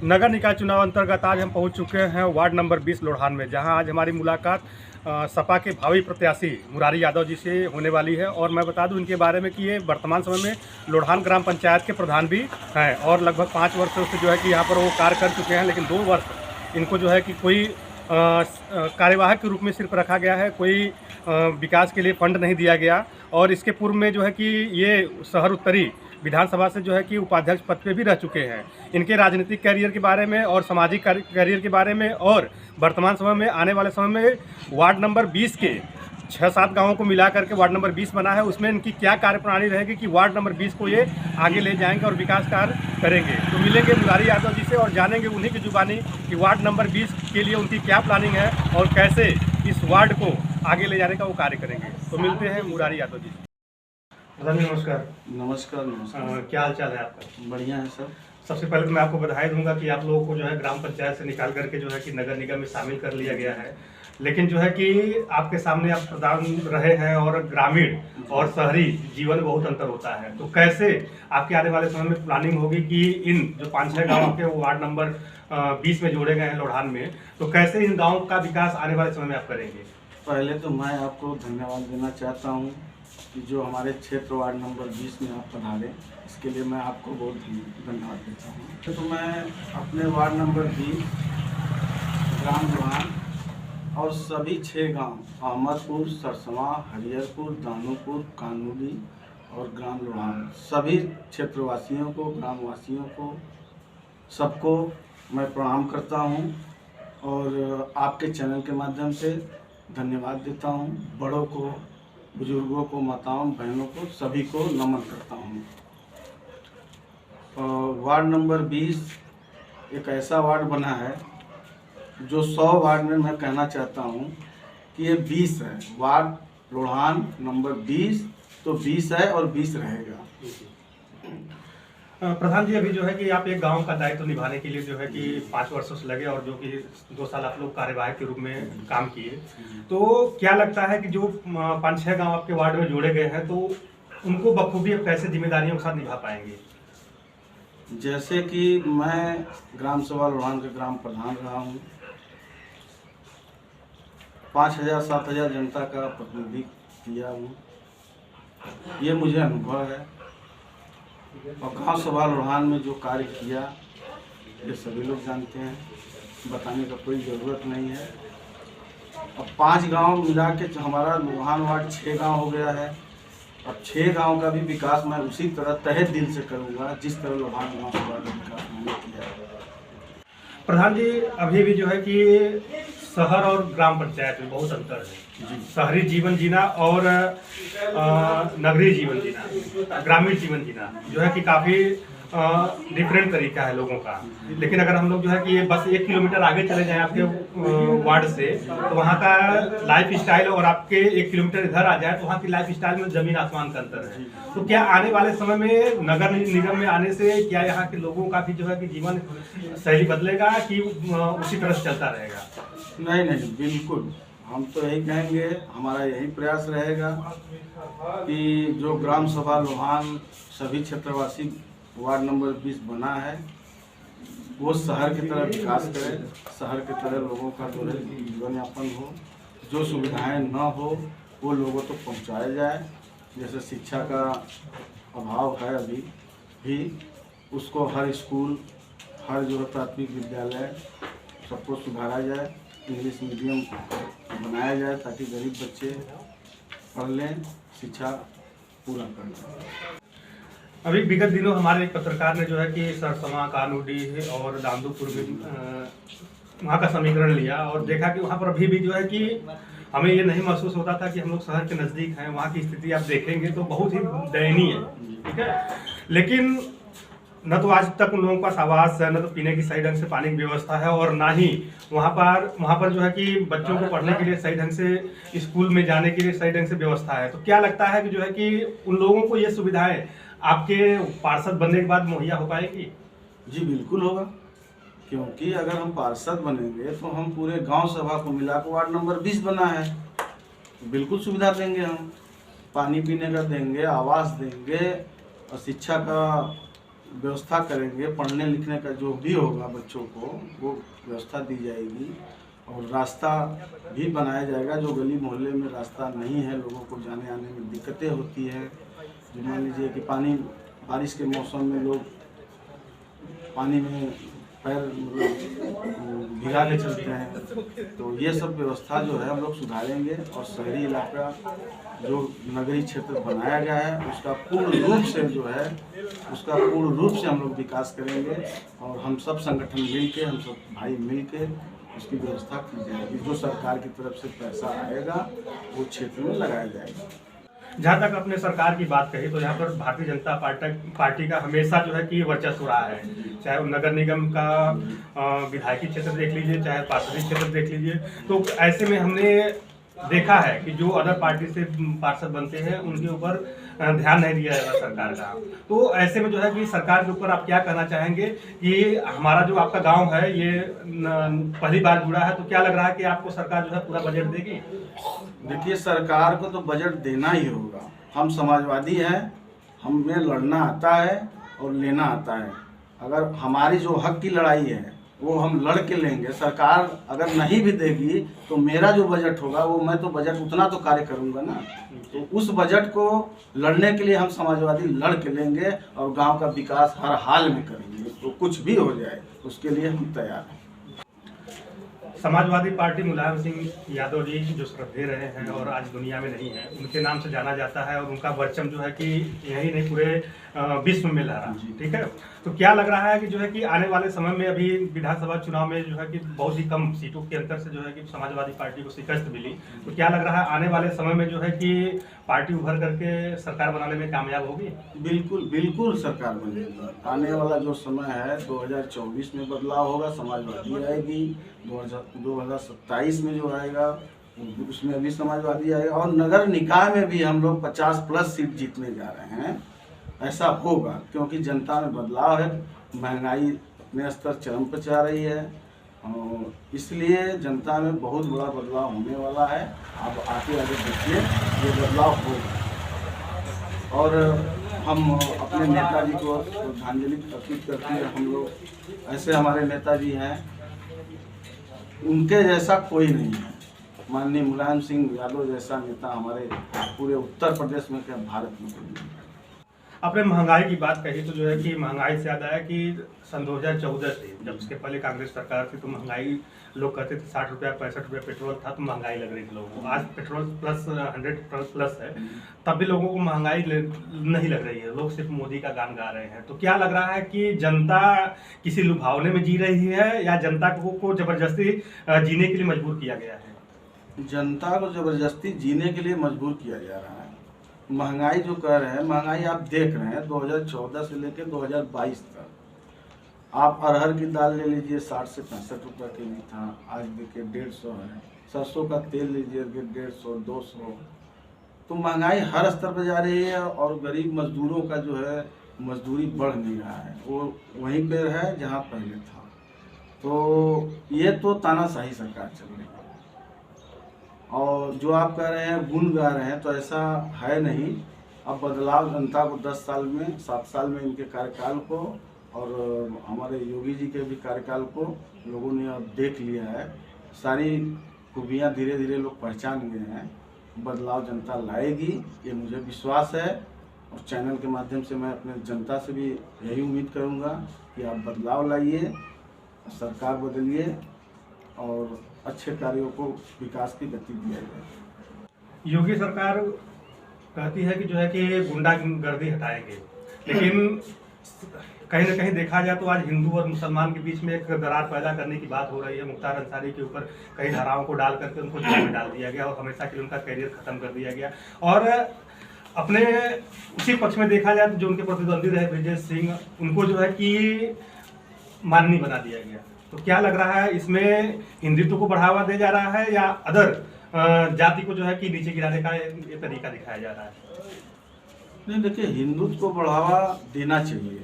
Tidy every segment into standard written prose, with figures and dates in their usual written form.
नगर निकाय चुनाव अंतर्गत आज हम पहुंच चुके हैं वार्ड नंबर 20 लोढ़ान में, जहां आज हमारी मुलाकात सपा के भावी प्रत्याशी मुरारी यादव जी से होने वाली है। और मैं बता दूं इनके बारे में कि ये वर्तमान समय में लोढ़ान ग्राम पंचायत के प्रधान भी हैं और लगभग 5 वर्षों से जो है कि यहाँ पर वो कार्य कर चुके हैं। लेकिन 2 वर्ष इनको जो है कि कोई कार्यवाहक के रूप में सिर्फ रखा गया है, कोई विकास के लिए फंड नहीं दिया गया। और इसके पूर्व में जो है कि ये शहर उत्तरी विधानसभा से जो है कि उपाध्यक्ष पद पे भी रह चुके हैं। इनके राजनीतिक कैरियर के बारे में और सामाजिक कैरियर के बारे में और वर्तमान समय में आने वाले समय में वार्ड नंबर 20 के 6-7 गांवों को मिला करके वार्ड नंबर 20 बना है, उसमें इनकी क्या कार्यप्रणाली रहेगी कि वार्ड नंबर 20 को ये आगे ले जाएंगे और विकास कार्य करेंगे। तो मिलेंगे मुरारी यादव जी से और जानेंगे उन्हीं की जुबानी कि वार्ड नंबर 20 के लिए उनकी क्या प्लानिंग है और कैसे इस वार्ड को आगे ले जाने का वो कार्य करेंगे। तो मिलते हैं मुरारी यादव जी। प्रधान जी नमस्कार। नमस्कार। नमस्कार। क्या हाल चाल है आपका? बढ़िया है सर। सबसे पहले तो मैं आपको बधाई दूंगा कि आप लोगों को जो है ग्राम पंचायत से निकाल करके जो है कि नगर निगम में शामिल कर लिया गया है। लेकिन जो है कि आपके सामने आप प्रधान रहे हैं और ग्रामीण और शहरी जीवन में बहुत अंतर होता है। तो कैसे आपके आने वाले समय में प्लानिंग होगी कि इन जो 5-6 गाँव के वार्ड नंबर 20 में जोड़े गए हैं लोढ़ान में, तो कैसे इन गाँव का विकास आने वाले समय में आप करेंगे? पहले तो मैं आपको धन्यवाद देना चाहता हूँ कि जो हमारे क्षेत्र वार्ड नंबर 20 में आप पधारे, इसके लिए मैं आपको बहुत धन्यवाद देता हूँ। तो मैं अपने वार्ड नंबर 20 ग्राम लोढ़ान और सभी 6 गांव अहमदपुर, सरसवा, हरिहरपुर, दानोपुर, कानूली और ग्राम लोढ़ान सभी क्षेत्रवासियों को, ग्रामवासियों को, सबको मैं प्रणाम करता हूँ और आपके चैनल के माध्यम से धन्यवाद देता हूँ। बड़ों को, बुजुर्गों को, माताओं बहनों को, सभी को नमन करता हूँ। वार्ड नंबर 20 एक ऐसा वार्ड बना है जो 100 वार्ड में मैं कहना चाहता हूँ कि ये 20 है। वार्ड लोढ़ान नंबर 20 तो 20 है और 20 रहेगा। प्रधान जी, अभी जो है कि आप एक गांव का दायित्व निभाने के लिए जो है कि 5 वर्षों से लगे और जो कि 2 साल आप लोग कार्यवाहक के रूप में काम किए, तो क्या लगता है कि जो 5-6 गांव आपके वार्ड में जोड़े गए हैं, तो उनको बखूबी आप कैसे जिम्मेदारियों के साथ निभा पाएंगे? जैसे कि मैं ग्राम सभा लोढ़ान का ग्राम प्रधान रहा हूँ, 5000-7000 जनता का प्रतिनिधि किया हूँ, ये मुझे अनुभव है। और गाँव सभा लोढ़ान में जो कार्य किया ये सभी लोग जानते हैं, बताने का कोई ज़रूरत नहीं है। अब 5 गांव मिला के हमारा लोढ़ान वार्ड 6 गांव हो गया है। अब 6 गांव का भी विकास मैं उसी तरह तहे दिल से करूंगा जिस तरह लोढ़ान गाँव सभा का विकास मैंने किया है। प्रधान जी, अभी भी जो है कि शहर और ग्राम पंचायत में बहुत अंतर है। शहरी जीवन जीना और नगरीय जीवन जीना, ग्रामीण जीवन जीना जो है कि काफ़ी डिफरेंट तरीका है लोगों का। लेकिन अगर हम लोग जो है कि ये बस 1 किलोमीटर आगे चले जाएं आपके वार्ड से, तो वहाँ का लाइफ स्टाइल और आपके 1 किलोमीटर इधर आ जाए तो वहाँ की लाइफ स्टाइल में ज़मीन आसमान का अंतर है। तो क्या आने वाले समय में नगर निगम में आने से क्या यहाँ के लोगों का भी जो है कि जीवन शैली बदलेगा कि उसी तरह से चलता रहेगा? नहीं, बिल्कुल। हम तो यही कहेंगे, हमारा यही प्रयास रहेगा कि जो ग्राम सभा लोढ़ान सभी क्षेत्रवासी वार्ड नंबर 20 बना है वो शहर की तरह विकास करे, शहर की तरह लोगों का जो है जीवन यापन हो, जो सुविधाएं न हो वो लोगों तक तो पहुँचाया जाए। जैसे शिक्षा का अभाव है अभी भी, उसको हर स्कूल, हर जो है प्राथमिक विद्यालय सबको सुधारा जाए, इंग्लिश मीडियम बनाया जाए ताकि गरीब बच्चे पढ़ लें, शिक्षा पूरा कर लें। अभी विगत दिनों हमारे एक पत्रकार ने जो है कि सरसमा, कानूडी और दामदूपुर में वहाँ का समीकरण लिया और देखा कि वहाँ पर अभी भी जो है कि हमें ये नहीं महसूस होता था कि हम लोग शहर के नज़दीक हैं। वहाँ की स्थिति आप देखेंगे तो बहुत ही दयनीय है, ठीक है। लेकिन न तो आज तक उन लोगों के पास आवास है, न तो पीने की सही ढंग से पानी की व्यवस्था है और ना ही वहाँ पर जो है कि बच्चों को पढ़ने के लिए सही ढंग से स्कूल में जाने के लिए सही ढंग से व्यवस्था है। तो क्या लगता है कि जो है कि उन लोगों को ये सुविधाएं आपके पार्षद बनने के बाद मुहैया हो पाएगी? जी बिल्कुल होगा, क्योंकि अगर हम पार्षद बनेंगे तो हम पूरे गांव सभा को मिलाकर वार्ड नंबर 20 बना है, तो बिल्कुल सुविधा देंगे। हम पानी पीने का देंगे, आवास देंगे और शिक्षा का व्यवस्था करेंगे, पढ़ने लिखने का जो भी होगा बच्चों को वो व्यवस्था दी जाएगी और रास्ता भी बनाया जाएगा। जो गली मोहल्ले में रास्ता नहीं है, लोगों को जाने आने में दिक्कतें होती है, जो मान लीजिए कि बारिश के मौसम में लोग पानी में पैर भिगा के चलते हैं, तो ये सब व्यवस्था जो है हम लोग सुधारेंगे और शहरी इलाका जो नगरीय क्षेत्र बनाया गया है उसका पूर्ण रूप से हम लोग विकास करेंगे और हम सब संगठन मिल के, हम सब भाई मिल के उसकी व्यवस्था की जाएगी। जो सरकार की तरफ से पैसा आएगा वो क्षेत्र में लगाया जाएगा। जहाँ तक अपने सरकार की बात कही तो यहाँ पर भारतीय जनता पार्टी का हमेशा जो है कि वर्चस्व रहा है, चाहे वो नगर निगम का विधायकी क्षेत्र देख लीजिए, चाहे पार्षद क्षेत्र देख लीजिए। तो ऐसे में हमने देखा है कि जो अदर पार्टी से पार्षद बनते हैं उनके ऊपर ध्यान नहीं दिया जाएगा सरकार का। तो ऐसे में जो है कि सरकार के ऊपर आप क्या कहना चाहेंगे कि हमारा जो आपका गांव है ये पहली बार जुड़ा है, तो क्या लग रहा है कि आपको सरकार जो है पूरा बजट देगी? देखिए, सरकार को तो बजट देना ही होगा। हम समाजवादी हैं, हमें लड़ना आता है और लेना आता है। अगर हमारी जो हक की लड़ाई है वो हम लड़ के लेंगे। सरकार अगर नहीं भी देगी तो मेरा जो बजट होगा वो मैं तो बजट उतना तो कार्य करूंगा ना, तो उस बजट को लड़ने के लिए हम समाजवादी लड़ के लेंगे और गांव का विकास हर हाल में करेंगे। तो कुछ भी हो जाए उसके लिए हम तैयार हैं। समाजवादी पार्टी मुलायम सिंह यादव जी जो श्रद्धेय रहे हैं और आज दुनिया में नहीं है, उनके नाम से जाना जाता है और उनका परचम जो है कि यही नहीं पूरे विश्व में लहरा, ठीक है। तो क्या लग रहा है कि जो है कि आने वाले समय में अभी विधानसभा चुनाव में जो है कि बहुत ही कम सीटों के अंतर से जो है कि समाजवादी पार्टी को शिकस्त मिली, तो क्या लग रहा है आने वाले समय में जो है कि पार्टी उभर करके सरकार बनाने में कामयाब होगी? बिल्कुल बिल्कुल सरकार बनेगी। आने वाला जो समय है 2024 में बदलाव होगा, समाजवादी आएगी। 2027 में जो आएगा उसमें भी समाजवादी आएगा और नगर निकाय में भी हम लोग 50+ सीट जीतने जा रहे हैं। ऐसा होगा क्योंकि जनता में बदलाव है, महंगाई में स्तर चरम पर जा रही है और इसलिए जनता में बहुत बड़ा बदलाव होने वाला है। आप आगे देखिए ये बदलाव होगा और हम अपने नेताजी को श्रद्धांजलि अर्पित करते हैं। हम लोग ऐसे हमारे नेताजी हैं, उनके जैसा कोई नहीं है। माननीय मुलायम सिंह यादव जैसा नेता हमारे पूरे उत्तर प्रदेश में क्या भारत में कोई नहीं है। आपने महंगाई की बात कही तो जो है कि महंगाई से याद आया कि सन 2014 से जब उसके पहले कांग्रेस सरकार थी तो महंगाई लोग कहते थे 60 रुपया 65 रुपया पेट्रोल था तो महंगाई लग रही थी लोगों को। आज पेट्रोल प्लस 100+ है, तब भी लोगों को महंगाई नहीं लग रही है, लोग सिर्फ मोदी का गान गा रहे हैं। तो क्या लग रहा है कि जनता किसी लुभावने में जी रही है या जनता को जबरदस्ती जीने के लिए मजबूर किया गया है? जनता को जबरदस्ती जीने के लिए मजबूर किया जा रहा है। महंगाई जो कह रहे हैं, महंगाई आप देख रहे हैं 2014 से लेकर 2022 तक। आप अरहर की दाल ले लीजिए 60 से 65 रुपये केजी था, आज देखिए 150 है। सरसों का तेल लीजिए 150 200। तो महंगाई हर स्तर पर जा रही है और गरीब मजदूरों का जो है मजदूरी बढ़ नहीं रहा है, वो वहीं पर है जहाँ पहले था। तो ये तो तानाशाही सरकार चल रही है और जो आप कह रहे हैं गुण गा रहे हैं तो ऐसा है नहीं। अब बदलाव जनता को 10 साल में 7 साल में इनके कार्यकाल को और हमारे योगी जी के भी कार्यकाल को लोगों ने अब देख लिया है। सारी खूबियाँ धीरे धीरे लोग पहचान गए हैं। बदलाव जनता लाएगी ये मुझे विश्वास है और चैनल के माध्यम से मैं अपने जनता से भी यही उम्मीद करूँगा कि आप बदलाव लाइए, सरकार बदलिए और अच्छे कार्यों को विकास की गति दिया जाए। योगी सरकार कहती है कि जो है कि गुंडागर्दी हटाएंगे, लेकिन कहीं ना कहीं देखा जाए तो आज हिंदू और मुसलमान के बीच में एक दरार पैदा करने की बात हो रही है। मुख्तार अंसारी के ऊपर कई धाराओं को डाल करके उनको जेल में डाल दिया गया और हमेशा के लिए उनका करियर खत्म कर दिया गया। और अपने उसी पक्ष में देखा जाए तो जो उनके प्रतिद्वंदी रहे ब्रिजेश सिंह, उनको जो है कि माननीय बना दिया गया। तो क्या लग रहा है इसमें हिंदुत्व को बढ़ावा दिया जा रहा है या अदर जाति को जो है कि नीचे गिराने का ये तरीका दिखाया जा रहा है? नहीं, देखिए हिंदुत्व को बढ़ावा देना चाहिए।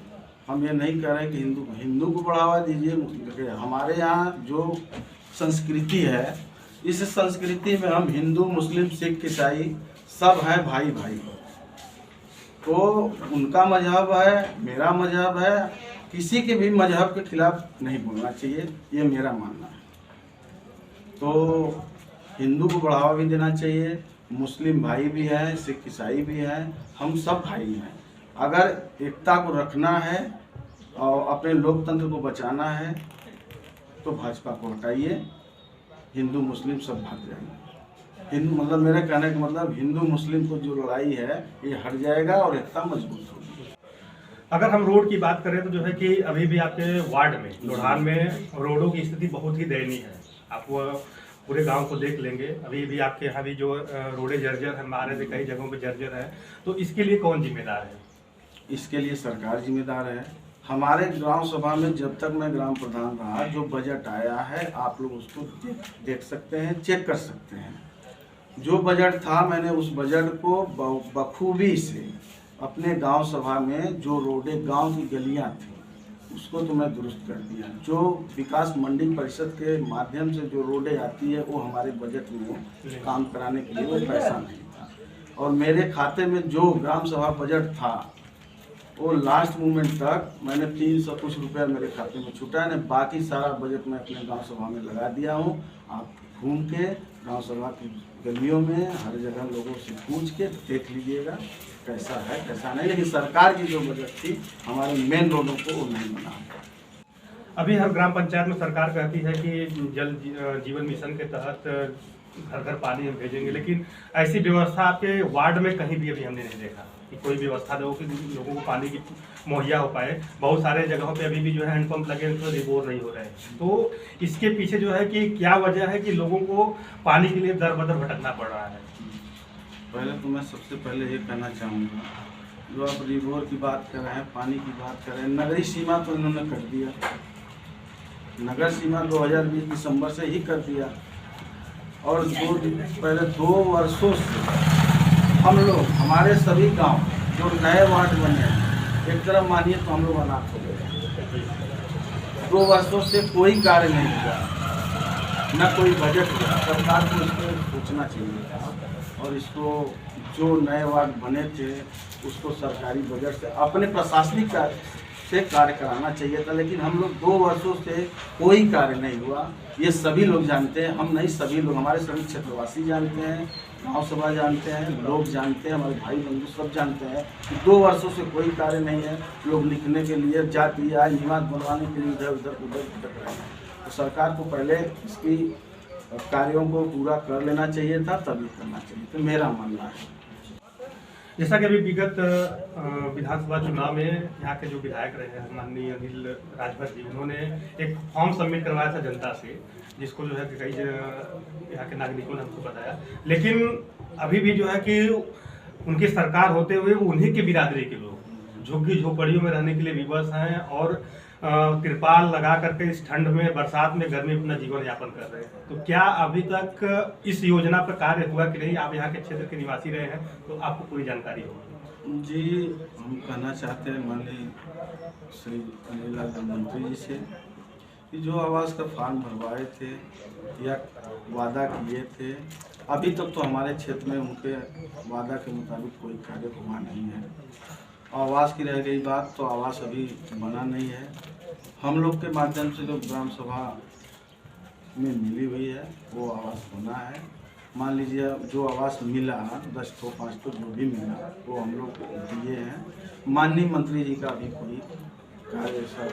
हम ये नहीं कह रहे कि हिंदू को बढ़ावा दीजिए। देखिए हमारे यहाँ जो संस्कृति है, इस संस्कृति में हम हिंदू मुस्लिम सिख ईसाई सब हैं भाई भाई। तो उनका मजहब है, मेरा मजहब है, किसी के भी मजहब के खिलाफ नहीं बोलना चाहिए, ये मेरा मानना है। तो हिंदू को बढ़ावा भी देना चाहिए, मुस्लिम भाई भी हैं, सिख ईसाई भी हैं, हम सब भाई हैं। अगर एकता को रखना है और अपने लोकतंत्र को बचाना है तो भाजपा को हटाइए, हिंदू मुस्लिम सब भाग जाएंगे। हिंदू मतलब मेरे कहने का मतलब हिंदू मुस्लिम को जो लड़ाई है ये हट जाएगा और एकता मजबूत होगी। अगर हम रोड की बात करें तो जो है कि अभी भी आपके वार्ड में लोढ़ान में रोडों की स्थिति बहुत ही दयनीय है। आप वो पूरे गांव को देख लेंगे, अभी भी आपके यहाँ भी जो रोडें जर्जर है, हमारे कई जगहों पे जर्जर है। तो इसके लिए कौन जिम्मेदार है? इसके लिए सरकार जिम्मेदार है। हमारे ग्राम सभा में जब तक मैं ग्राम प्रधान रहा, जो बजट आया है आप लोग उसको देख सकते हैं, चेक कर सकते हैं। जो बजट था मैंने उस बजट को बखूबी से अपने गांव सभा में, जो रोडें गांव की गलियां थी उसको तो मैं दुरुस्त कर दिया। जो विकास मंडी परिषद के माध्यम से जो रोडें आती है वो हमारे बजट में काम कराने के लिए वो पैसा नहीं था। और मेरे खाते में जो ग्राम सभा बजट था वो लास्ट मोमेंट तक मैंने 300 कुछ रुपया मेरे खाते में छूटा है, बाकी सारा बजट मैं अपने गांव सभा में लगा दिया हूं। आप घूम के गांव सभा की गलियों में हर जगह लोगों से पूछ के देख लीजिएगा कैसा है कैसा नहीं। लेकिन सरकार की जो बजट थी हमारे मेन रोडों को वो नहीं बना। अभी हर ग्राम पंचायत में सरकार कहती है कि जल जीवन मिशन के तहत घर घर पानी हम भेजेंगे, लेकिन ऐसी व्यवस्था आपके वार्ड में कहीं भी अभी हमने नहीं देखा कि कोई व्यवस्था दो कि लोगों को पानी की मुहैया हो पाए। बहुत सारे जगहों पे अभी भी जो है हैंडपंप लगे हैं तो रिबोर नहीं हो रहे हैं। तो इसके पीछे जो है कि क्या वजह है कि लोगों को पानी के लिए दर बदर भटकना पड़ रहा है? पहले तो मैं सबसे पहले ये कहना चाहूँगा, जो आप रिबोर की बात कर रहे हैं, पानी की बात कर रहे हैं, नगरीय सीमा तो इन्होंने कर दिया। नगर सीमा 2020 दिसंबर से ही कर दिया। और पहले 2 वर्षों से हम लोग हमारे सभी गांव जो नए वार्ड बने हैं, एक तरफ मानिए तो हम लोग अनाथ हो गए। 2 वर्षों से कोई कार्य नहीं हुआ, न कोई बजट हुआ। सरकार को इसको सोचना चाहिए था और इसको जो नए वार्ड बने थे उसको सरकारी बजट से अपने प्रशासनिक से कार्य कराना चाहिए था। लेकिन हम लोग 2 वर्षों से कोई कार्य नहीं हुआ, ये सभी लोग जानते हैं। हम नहीं, सभी लोग, हमारे सभी क्षेत्रवासी जानते हैं, गांव सभा जानते हैं, लोग जानते हैं, हमारे भाई बंधु सब जानते हैं कि 2 वर्षों से कोई कार्य नहीं है। लोग लिखने के लिए, जाति आय निवास बनवाने के लिए इधर उधर भटक रहे हैं। तो सरकार को पहले इसकी कार्यों को पूरा कर लेना चाहिए था, तभी करना चाहिए, तो मेरा मानना है। जैसा कि अभी विगत विधानसभा चुनाव में यहाँ के जो विधायक रहे हैं माननीय अनिल राजभर जी, उन्होंने एक फॉर्म सबमिट करवाया था जनता से, जिसको जो है कि कई यहाँ के नागरिकों ने हमको बताया। लेकिन अभी भी जो है कि उनकी सरकार होते हुए उन्हीं के बिरादरी के लोग झुग्गी झोपड़ियों में रहने के लिए विवश हैं और तिरपाल लगा करके इस ठंड में, बरसात में, गर्मी में अपना जीवन यापन कर रहे हैं। तो क्या अभी तक इस योजना पर कार्य हुआ कि नहीं? आप यहाँ के क्षेत्र के निवासी रहे हैं तो आपको पूरी जानकारी होगी। जी, हम कहना चाहते हैं माननीय श्री अनिल मंत्री जी से कि जो आवास का फॉर्म भरवाए थे या वादा किए थे, अभी तक तो हमारे क्षेत्र में उनके वादा के मुताबिक कोई कार्य हुआ नहीं है। आवास की रह गई बात, तो आवास अभी बना नहीं है। हम लोग के माध्यम से जो ग्राम सभा में मिली हुई है वो आवास बना है। मान लीजिए जो आवास मिला 10 तो 5 तो जो भी मिला वो हम लोग दिए हैं। माननीय मंत्री जी का अभी कोई कार्य ऐसा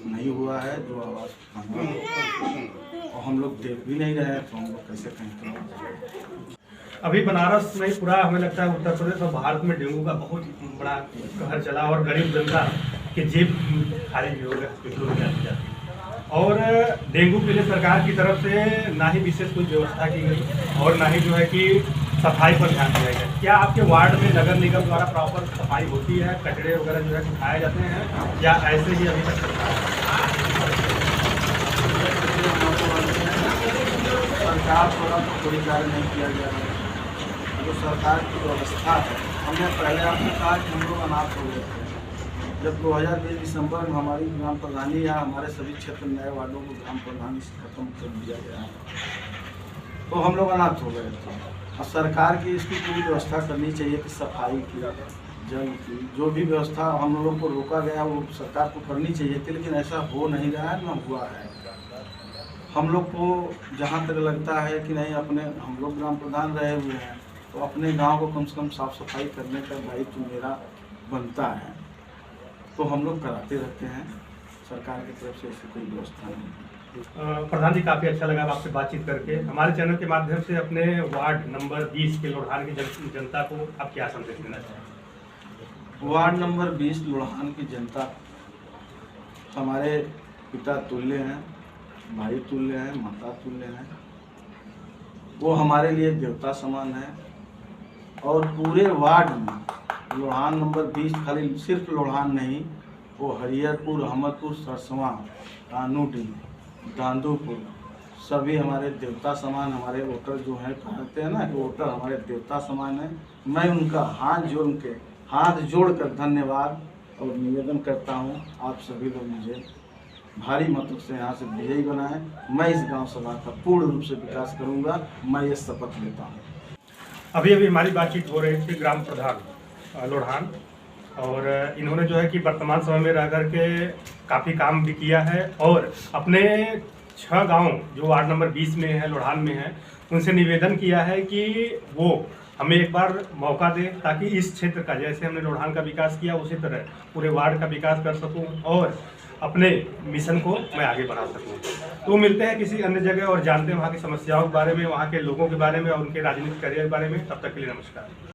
नहीं हुआ है जो आवास बना, और हम लोग देख भी नहीं रहे हैं तो हम लोग कैसे कहें। अभी बनारस में पूरा हमें लगता है उत्तर प्रदेश और भारत में डेंगू का बहुत बड़ा कहर चला और गरीब जनता के जेब खाली भी हो गए, हॉस्पिटलों में आती जाती। और डेंगू के लिए सरकार की तरफ से ना ही विशेष कोई व्यवस्था की गई और ना ही जो है कि सफाई पर ध्यान दिया गया। क्या आपके वार्ड में नगर निगम द्वारा प्रॉपर सफाई होती है? कचरे वगैरह जो है उठाए जाते हैं या ऐसे ही अभी तक चलता है? सरकार द्वारा तो कोई कार्य नहीं किया जा रहा है। जो सरकार की व्यवस्था है, हमने पहले आपने कहा कि हम लोग अनाथ हो गए थे। जब 2020 दिसंबर में हमारी ग्राम प्रधानी या हमारे सभी क्षेत्र नए वार्डों को ग्राम प्रधानी से खत्म कर दिया गया तो हम लोग अनाथ हो गए थे। और सरकार की इसकी पूरी व्यवस्था करनी चाहिए कि सफाई की, जल की जो भी व्यवस्था हम लोगों को रोका गया वो सरकार को करनी चाहिए थी, लेकिन ऐसा हो नहीं रहा है, न हुआ है। हम लोग को जहाँ तक लगता है कि नहीं, अपने हम लोग ग्राम प्रधान रहे हुए हैं तो अपने गांव को कम से कम साफ सफाई करने का दायित्व मेरा बनता है, तो हम लोग कराते रहते हैं। सरकार की तरफ से ऐसी कोई व्यवस्था नहीं है। प्रधान जी, काफ़ी अच्छा लगा आपसे बातचीत करके। हमारे चैनल के माध्यम से अपने वार्ड नंबर 20 के लोढ़ान की जनता को आप क्या संदेश देना चाहेंगे? वार्ड नंबर 20 लोढ़ान की जनता हमारे पिता तुल्य हैं, भाई तुल्य हैं, माता तुल्य हैं। वो हमारे लिए देवता समान है और पूरे वार्ड में लोढ़ान नंबर 20 खाली सिर्फ लोढ़ान नहीं, वो हरिहरपुर, अहमदपुर, सरसवा, कानूडी, दांदूपुर सभी हमारे देवता समान। हमारे वोटर जो हैं, कहते हैं ना कि वोटर हमारे देवता समान है। मैं उनका हाथ जोड़कर धन्यवाद और निवेदन करता हूं, आप सभी लोग मुझे भारी मतों से यहाँ से विजयी बनाएं। मैं इस गांव सभा का पूर्ण रूप से विकास करूंगा, मैं ये शपथ लेता हूँ। अभी हमारी बातचीत हो रही थी ग्राम प्रधान लोढ़ान, और इन्होंने जो है कि वर्तमान समय में रह करके काफ़ी काम भी किया है और अपने 6 गांव जो वार्ड नंबर 20 में है, लोढ़ान में है, उनसे निवेदन किया है कि वो हमें एक बार मौका दें ताकि इस क्षेत्र का, जैसे हमने लोढ़ान का विकास किया उसी तरह पूरे वार्ड का विकास कर सकूं और अपने मिशन को मैं आगे बढ़ा सकूं। तो मिलते हैं किसी अन्य जगह और जानते हैं वहाँ की समस्याओं के बारे में, वहाँ के लोगों के बारे में और उनके राजनीतिक करियर के बारे में। तब तक के लिए नमस्कार।